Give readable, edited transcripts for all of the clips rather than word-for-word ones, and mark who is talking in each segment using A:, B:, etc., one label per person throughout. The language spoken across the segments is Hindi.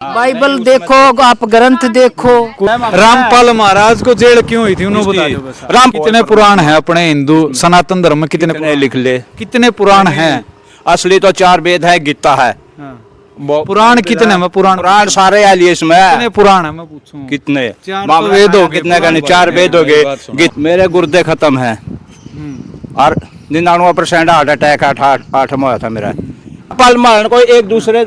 A: बाइबल देखो, आप ग्रंथ देखो।
B: रामपाल महाराज को जेल क्यों हुई थी उन्होंने बता दो बस। राम कितने पुराण है अपने हिंदू सनातन धर्म में, कितने
C: कितने लिख ले।
B: कितने पुराण हैं?
C: असली तो 4 वेद है, गीता है।
B: पुराण कितने में?
C: पुराण सारे आ लिए इसमें।
B: कितने पुराण है मैं पूछूं?
C: कितने
B: तो वेद हो गए,
C: कितने का नहीं, 4 वेद हो गए। मेरे गुर्दे खत्म है और 99% हार्ट अटैक 8 में हुआ था मेरा। पल मारन को एक दूसरे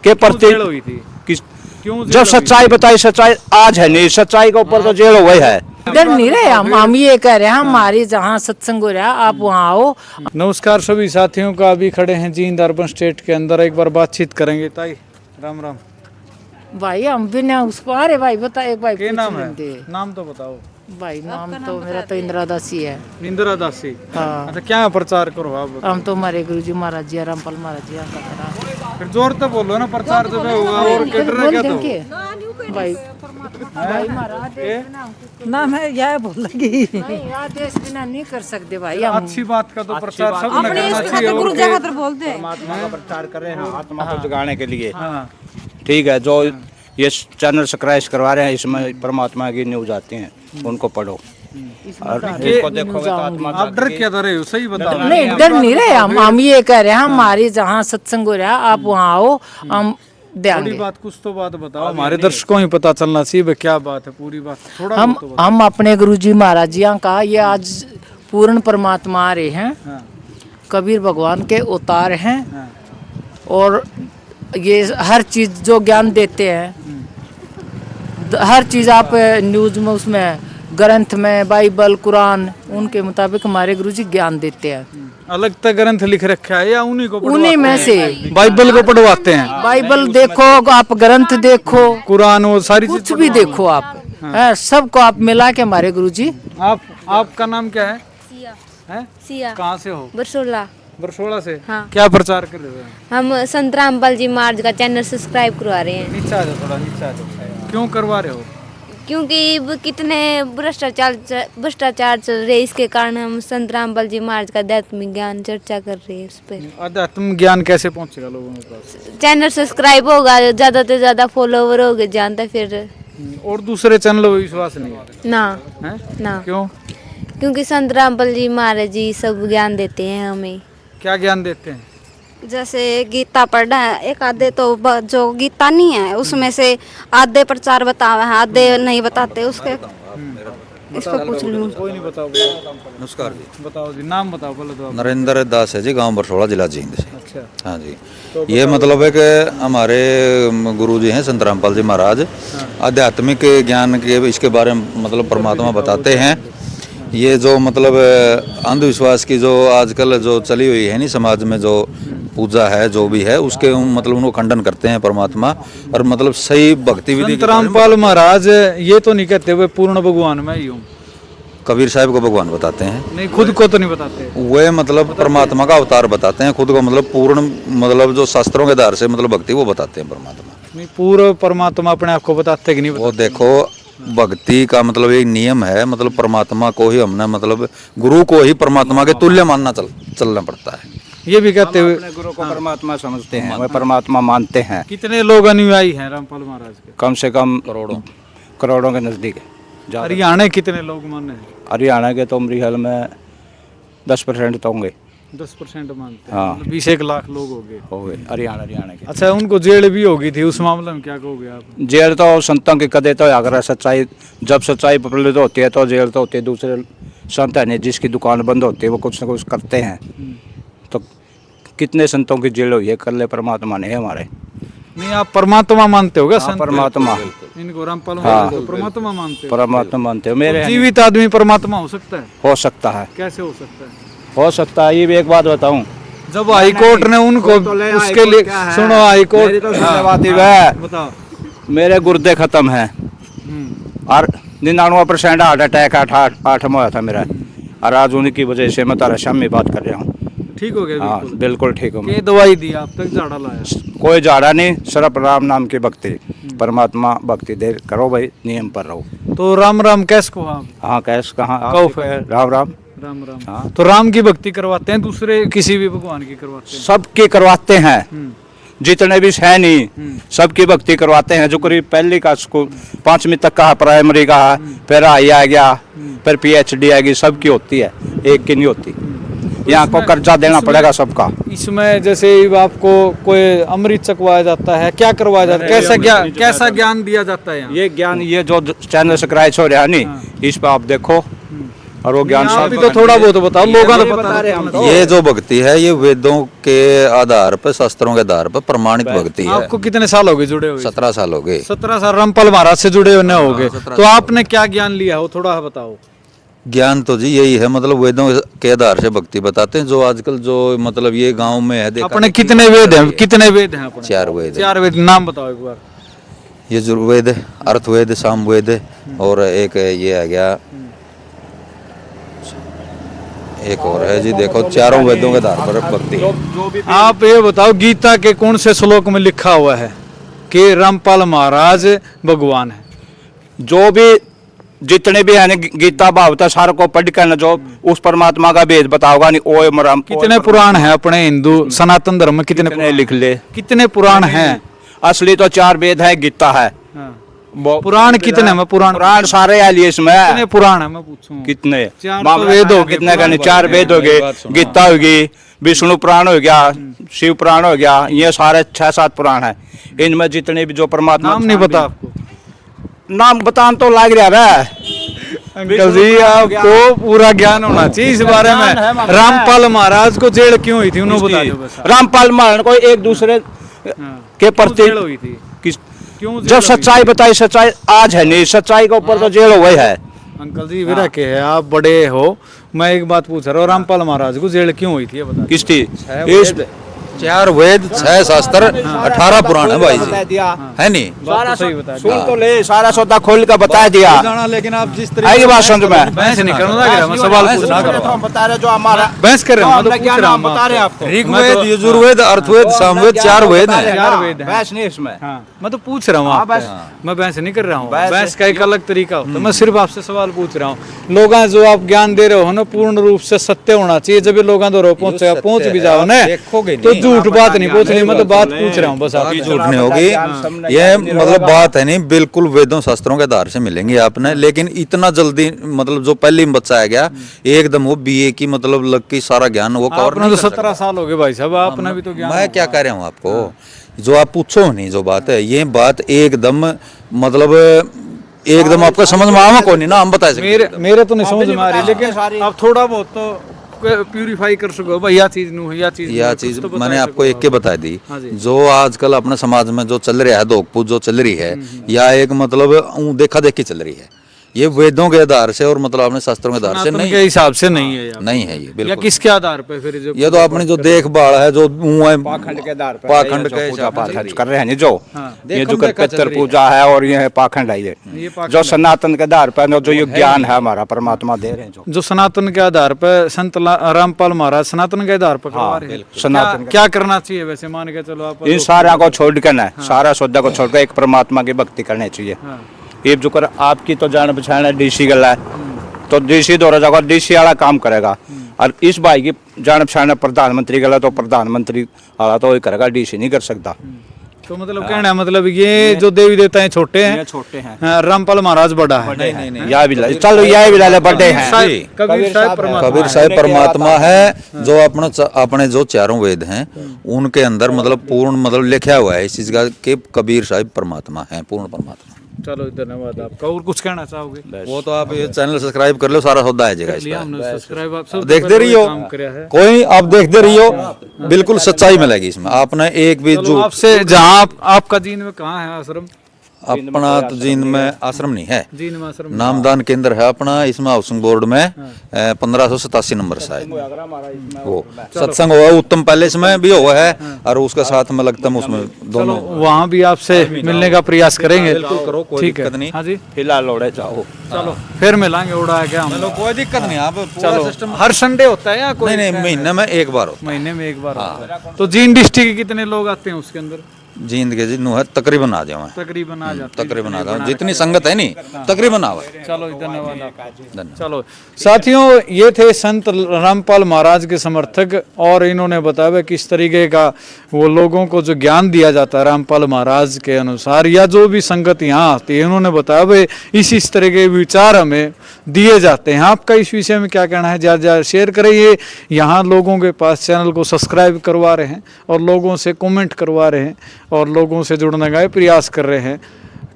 C: के प्रति
B: हुई थी क्यों?
C: जब सच्चाई बताई, सच्चाई आज है नहीं, सच्चाई के ऊपर तो जेल हो गई है।
A: डर नहीं रहे हम ये कह रहे हैं, हमारे जहाँ सत्संग हो रहा आप वहाँ आओ।
B: नमस्कार सभी साथियों का, अभी खड़े हैं जींद अर्बन स्टेट के अंदर। एक बार बातचीत करेंगे। ताई राम राम
A: भाई हम बिना उसको अरे भाई बताए भाई
B: क्या
A: पूछ
B: नाम है?
A: लेंगे।
B: नाम तो बताओ
A: भाई नाम तो मेरा तो इंदिरा दासी है।
B: इंदिरा दासी।
A: हाँ
B: अच्छा, क्या प्रचार करो आप?
A: हम तो हमारे गुरुजी महाराज जी रामपाल महाराज जी का करा।
B: फिर जोर तो बोलो ना, प्रचार जब होगा और
A: बोल
B: क्या तो
A: देंगे भाई। भाई महाराज नाम है यह बोलेगी। आदेश बिना नहीं कर सकते भाई हम।
B: अच्छी बात का तो प्रचार सब करना चाहिए।
C: परमात्मा का प्रचार कर रहे हैं, आत्मा को जगाने के लिए। ठीक है, जो ये चैनल सब्सक्राइब करवा रहे हैं, इसमें परमात्मा की न्यूज आती हैं, उनको पढ़ो और इसको देखो तो आत्मा।
B: आप डर क्या रहे हो? सही बताओ।
A: नहीं डर नहीं रहे हम ये कह रहे हैं, हमारे जहाँ सत्संग हो रहा आप वहाँ आओ, हम
B: थोड़ी बात कुछ तो बात बताओ, हमारे दर्शकों ही पता चलना चाहिए क्या बात है, पूरी बात थोड़ा
A: हम अपने गुरुजी महाराज जी का ये आज पूर्ण परमात्मा आ रहे हैं। कबीर भगवान के अवतार हैं और ये हर चीज जो ज्ञान देते हैं, हर चीज आप न्यूज में उसमें ग्रंथ में बाइबल कुरान उनके मुताबिक हमारे गुरुजी ज्ञान देते हैं।
B: अलग तक ग्रंथ लिख रखा है या उन्हीं को?
A: उन्हीं में से
B: बाइबल को पढ़वाते हैं।
A: बाइबल देखो, आप ग्रंथ देखो,
B: कुरान, वो सारी
A: कुछ भी देखो आप, सबको आप मिला के हमारे गुरुजी।
B: आपका नाम क्या है?
D: सिया।
B: कहाँ से हो?
D: बरसोला।
B: बरसोला से।
D: हाँ।
B: क्या प्रचार कर रहे हो?
D: हम संत रामपाल जी महाराज का चैनल सब्सक्राइब करवा रहे हैं।
B: नीचा आ जाओ, थोड़ा नीचा आ जाओ। क्यों करवा रहे हो?
D: क्योंकि कितने भ्रष्टाचार चल रहे, इसके कारण हम संत रामपाल जी महाराज का आध्यात्मिक ज्ञान चर्चा कर रहे हैं उस पर।
B: आध्यात्मिक ज्ञान कैसे पहुंचेगा लोगों के पास?
D: चैनल सब्सक्राइब होगा, ज्यादा से ज्यादा फॉलोवर हो गए, जानता फिर।
B: और दूसरे चैनल पर विश्वास नहीं है
D: ना
B: है?
D: ना
B: क्यों?
D: क्योंकि संत रामपाल जी महाराज जी सब ज्ञान देते हैं हमें।
B: क्या ज्ञान देते हैं?
E: जैसे गीता पढ़ना है, एक आधे तो जो गीता नहीं है उसमें से आधे प्रचार बतावे हैं, आधे नहीं बताते, उसके इस पर पूछ लूँ।
B: कोई नहीं, बताओ।
F: नमस्कार जी,
B: बताओ जी, नाम बताओ पहले तो आप।
F: नरेंद्र दास है जी, गांव बरसोड़ा, जिला जींद से।
B: अच्छा।
F: हाँ जी, ये मतलब है कि हमारे गुरु जी हैं संत रामपाल जी महाराज, आध्यात्मिक ज्ञान के इसके बारे में मतलब परमात्मा बताते हैं। ये जो मतलब अंधविश्वास की जो आजकल जो चली हुई है नहीं समाज में, जो पूजा है जो भी है, उसके मतलब उनको खंडन करते हैं परमात्मा, और मतलब सही भक्ति विधि।
B: संत रामपाल महाराज ये तो नहीं कहते हुए पूर्ण भगवान मैं ही हूँ।
F: कबीर साहब को भगवान बताते हैं।
B: नहीं, खुद को तो नहीं बताते।
F: वे मतलब परमात्मा का अवतार बताते हैं, खुद को मतलब पूर्ण मतलब जो शास्त्रों के आधार से मतलब भक्ति वो बताते हैं परमात्मा।
B: नहीं, पूर्ण परमात्मा अपने आप को बताते कि नहीं बताते?
F: वो देखो, भक्ति का मतलब एक नियम है, मतलब परमात्मा को ही हमने मतलब गुरु को ही परमात्मा के तुल्य मानना चलना पड़ता है।
B: ये भी कहते हुए
C: अपने गुरु को परमात्मा समझते हैं, वह परमात्मा मानते हैं।
B: कितने लोग अनुयायी हैं रामपाल महाराज के?
C: कम से कम करोड़ों के नजदीक है।
B: हरियाणा कितने लोग माने हैं?
C: हरियाणा के तो मेरे ख्याल में 10% तो होंगे।
B: 10% मानते हैं।
C: हाँ।
B: मतलब 20 एक लाख लोग हो गए
C: हरियाणा के।
B: अच्छा, उनको जेल भी होगी थी, उस मामले में क्या कहोगे आप?
C: जेल तो संतों की कदे तो अगर सच्चाई, जब सच्चाई प्रफुल्लित होती है तो जेल तो होती है। दूसरे संत है नहीं, जिसकी दुकान बंद होती है वो कुछ ना कुछ करते हैं, तो कितने संतों की जेल हुई है, कर ले परमात्मा ने हमारे।
B: नहीं, आप परमात्मा मानते हो क्या? संत
C: परमात्मा,
B: इनको रामपाल महाराज को परमात्मा मानते हो?
C: परमात्मा मानते हो। मेरे
B: जीवित आदमी परमात्मा हो सकता है?
C: हो सकता है।
B: कैसे हो सकता है?
C: हो सकता है, ये भी एक बात बताऊं,
B: जब हाई कोर्ट ने उनको उसके लिए सुनो, हाई कोर्ट
C: बताओ, मेरे गुर्दे खत्म है और 99% हार्ट अटैक 8 में हुआ था मेरा, और आज उन्हीं की वजह से मैं तारा शामी बात कर रहा हूँ।
B: ठीक हो गया?
C: हाँ बिल्कुल ठीक हो।
B: ये दवाई दी आप तक, झाड़ा लाया?
C: कोई झाड़ा नहीं, सिर्फ राम नाम की भक्ति, परमात्मा भक्ति दे करो भाई, नियम पर रहो।
B: तो राम राम कैसे को आप?
C: हाँ कैसे कहाँ राम राम
B: राम राम।
C: हाँ।
B: तो राम की भक्ति करवाते हैं, दूसरे किसी भी भगवान की करवाते हैं?
C: सबकी करवाते हैं, जितने भी है नहीं सबकी भक्ति करवाते हैं। जो करीब पहली का स्कूल 5वीं तक का है, प्राइमरी का है, फिर आई आ गया, फिर PhD आएगी, सबकी होती है, एक की नहीं होती। यहाँ को कर्जा देना पड़ेगा सबका।
B: इसमें जैसे आपको कोई अमृत चखवाया जाता है, क्या करवाया जाता है, कैसा ज्ञान दिया जाता है यहाँ?
C: ये ज्ञान, ये जो चैनल से क्राइच हो रहा है नहीं, इस पर आप देखो, और वो ज्ञान
B: आप भी तो थोड़ा बहुत बताओ, लोगों को बता रहे हैं।
F: ये जो भक्ति है ये वेदों के आधार पर, शास्त्रों के आधार पर प्रमाणित भक्ति है।
B: आपको कितने साल हो गए जुड़े हुए?
F: 17 साल हो गए।
B: 17 साल रामपाल महाराज से जुड़े हुए हो गए। तो आपने क्या ज्ञान लिया हो, थोड़ा बताओ।
F: ज्ञान तो जी यही है, मतलब वेदों के आधार से भक्ति बताते हैं। जो आजकल जो मतलब ये गांव में है, देखा
B: अपने कितने वेद हैं? कितने वेद हैं अपने?
F: 4 वेद है।
B: 4 वेद नाम बताओ एक बार।
F: यजुर्वेद, अर्थवेद, सामवेद, और एक ये आ गया, एक और है जी। देखो चारों वेदों के आधार पर भक्ति है।
B: आप ये बताओ, गीता के कौन से श्लोक में लिखा हुआ है कि रामपाल महाराज भगवान है?
C: जो भी जितने भी है गीता भागवत सारे को पढ़ कर जो उस परमात्मा का भेद बताओगा नहीं। ओए मराम
B: कितने पुराण है अपने हिंदू सनातन धर्म में? कितने
C: लिख ले,
B: कितने पुराण हैं?
C: असली तो 4 वेद है, गीता है।
B: पुराण कितने में?
C: पुराण सारे है लिए इसमें।
B: कितने पुराण है मैं पूछूं?
C: कितने?
B: 4 वेद हो गए।
C: कितने का नहीं, 4 वेद हो गए, गीता होगी, विष्णु पुराण हो गया, शिव पुराण हो गया, ये सारे 6-7 पुराण है। इनमें जितने भी जो परमात्मा,
B: नाम नहीं पता आपको?
C: नाम बतान तो लाग रहा है
B: अंकल जी, आपको पूरा ज्ञान होना चाहिए इस बारे में। रामपाल महाराज को जेल क्यों हुई थी, उन्होंने बता दो बस।
C: रामपाल महाराज को एक दूसरे के प्रति
B: हुई थी? क्यों
C: जब सच्चाई बताई, सच्चाई आज है नहीं, सच्चाई के ऊपर तो जेल हुई है।
B: अंकल जी विरा के है, आप बड़े हो, मैं एक बात पूछ रहा हूँ, रामपाल महाराज को जेल क्यों हुई थी ये बता।
C: किस थी?
F: 4 वेद, 6 शास्त्र, 18 पुराण है भाई जी, है नहीं?
B: सारा सही बता
C: सुन तो ले, सारा सौदा खोल कर बता दिया।
B: लेकिन आप जिस
C: आई बात समझ में,
B: बहस नहीं करना, मैं सवाल पूछना
C: बता रहे जो हमारा
B: बहस कर रहा हूँ, मैं तो पूछ रहा हूँ
C: बता रहे आपको।
F: ऋग्वेद, यजुर्वेद, अर्थवेद, सामवेद, 4 वेद हैं।
B: 4 वेद हैं।
C: बहस नहीं इसमें।
B: हाँ, मैं तो पूछ रहा हूँ आपसे, मैं बहस नहीं कर रहा हूँ। बहस का एक अलग तरीका होता है, मैं सिर्फ आपसे सवाल पूछ रहा हूँ। लोग जो आप ज्ञान दे रहे हो ना, पूर्ण रूप से सत्य होना चाहिए। जब लोगों तक पहुंच भी जाओ ना तो झूठ बात नहीं पूछनी, मैं तो बात पूछ रहा हूँ बस। आप
F: झूठ नहीं होगी, ये मतलब बात है नहीं, बिल्कुल वेदों शास्त्रों के आधार से मिलेंगे आपने। लेकिन इतना जल्दी मतलब जो पहले में बताया गया एकदम वो BA की मतलब लग की सारा ज्ञान वो कवर
B: आपने तो 17 साल हो गए भाई साहब, आपने भी तो ज्ञान।
F: मैं क्या कह रहा हूँ आपको, जो आप पूछो नहीं जो बात है, ये बात एकदम मतलब एकदम आपको समझ में आवा को नहीं ना, हम बता सकते।
B: मेरे तो नहीं समझ में आ रही, लेकिन आप थोड़ा बहुत तो प्यूरिफाई कर सको भाई, यह चीज तो
F: मैंने आपको एक के बता दी।
B: हाँ जी।
F: जो आजकल अपने समाज में जो चल रहा है, धोखपूछ जो चल रही है, या एक मतलब देखा देखी चल रही है, ये वेदों के आधार से और मतलब अपने शास्त्रों के आधार से नहीं,
B: के हिसाब से नहीं है यार।
F: नहीं है ये
B: या
F: बिल्कुल।
B: किसके आधार पे फिर जो
F: ये तो अपनी जो देखभाल है, जो
C: पाखंड के आधार पर,
F: पाखंड के
C: पूजा पाठ कर रहे हैं नहीं जो, ये जो पितर पूजा है और ये पाखंड है, ये
B: पाखंड
C: जो सनातन के आधार पर जो ये ज्ञान है हमारा परमात्मा दे रहे हैं,
B: जो सनातन के आधार पर संत रामपाल महाराज सनातन के आधार पर करवा रहे हैं।
C: सनातन
B: क्या करना चाहिए वैसे, मान के चलो आप
C: इन सारा को छोड़ कर ना, सारा सौदा को छोड़कर एक परमात्मा की भक्ति करनी चाहिए। ये जो कर आपकी तो जान पहचान है, DC गला है तो DC दौरा जाएगा, DC वाला काम करेगा। और इस भाई की जान पहचान है प्रधानमंत्री गला तो प्रधानमंत्री वाला तो वही करेगा, DC नहीं कर सकता।
B: तो मतलब कहना है मतलब ये जो देवी देवता हैं छोटे हैं, रामपाल महाराज बड़ा है।
C: नहीं यह भी चलो, यह भी लाले बड़े हैं।
B: कबीर
F: साहिब परमात्मा है, जो अपने जो 4 वेद हैं उनके अंदर मतलब पूर्ण मतलब लिखा हुआ है इस चीज का कि कबीर साहिब परमात्मा है, पूर्ण परमात्मा।
B: चलो धन्यवाद आपका। और कुछ कहना चाहोगे?
F: वो तो आप ये चैनल सब्सक्राइब कर लो, सारा सौदा आ जाएगा इस
B: हमने सब्सक्राइब आप सब
F: देखते रहियो, कोई आप देखते रहियो, बिल्कुल सच्चाई मिलेगी इसमें। आपने एक भी जो
B: आपसे जहाँ आपका जीन में कहाँ है आश्रम?
F: अपना तो जींद में आश्रम नहीं है,
B: जीन में आश्रम
F: नामदान केंद्र है अपना। इसमें हाउसिंग बोर्ड में 1587 नंबर शायद वो सत्संग हुआ, उत्तम पैलेस में भी हुआ है और उसके साथ में लगता है उसमें दोनों।
B: वहाँ भी आपसे मिलने का प्रयास करेंगे,
F: करो, कोई
B: ठीक
F: दिक्कत
B: है।
F: नहीं।
B: हाँ जी,
C: फिलहाल ओढ़े चाहो,
B: चलो फिर मिलेंगे। उड़ा है क्या हम?
F: कोई दिक्कत नहीं, आप
B: चलो हर संडे होता है या कोई?
F: नहीं, महीने में एक बार होता
B: महीने में एक बार होता है। तो जींद डिस्ट्रिक्ट के कितने लोग आते हैं उसके अंदर?
F: जिंदगी जी नु है तकरीबन आ जाओ
B: तकरीबन आ जाते
F: तकरीबन आ जाओ जितनी संगत है नहीं तकरीबन आवे।
B: चलो धन्यवाद आपका।
F: धन्यवाद।
B: चलो साथियों, ये थे संत रामपाल महाराज के समर्थक और इन्होंने बताया किस तरीके का वो लोगों को जो ज्ञान दिया जाता है रामपाल महाराज के अनुसार, या जो भी संगत यहाँ आती है, इन्होंने बताया भाई इस तरह के विचार हमें दिए जाते हैं। आपका इस विषय में क्या कहना है? ज़्यादा ज़्यादा शेयर करिए। यहाँ लोगों के पास चैनल को सब्सक्राइब करवा रहे हैं और लोगों से कमेंट करवा रहे हैं और लोगों से जुड़ने का प्रयास कर रहे हैं।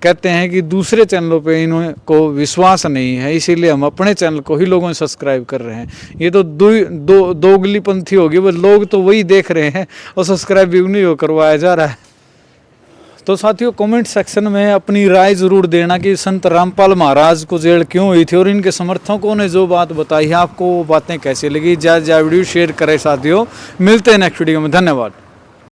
B: कहते हैं कि दूसरे चैनलों पे इन्हों को विश्वास नहीं है, इसीलिए हम अपने चैनल को ही लोगों से सब्सक्राइब कर रहे हैं। ये तो दोगलीपंथी होगी, वो लोग तो वही देख रहे हैं और सब्सक्राइब भी उन्हीं को करवाया जा रहा है। तो साथियों, कमेंट सेक्शन में अपनी राय ज़रूर देना कि संत रामपाल महाराज को जेल क्यों हुई थी और इनके समर्थकों ने जो बात बताई है आपको वो बातें कैसी लगी। ज़्यादा वीडियो शेयर करें साथियों। मिलते हैं नेक्स्ट वीडियो में। धन्यवाद।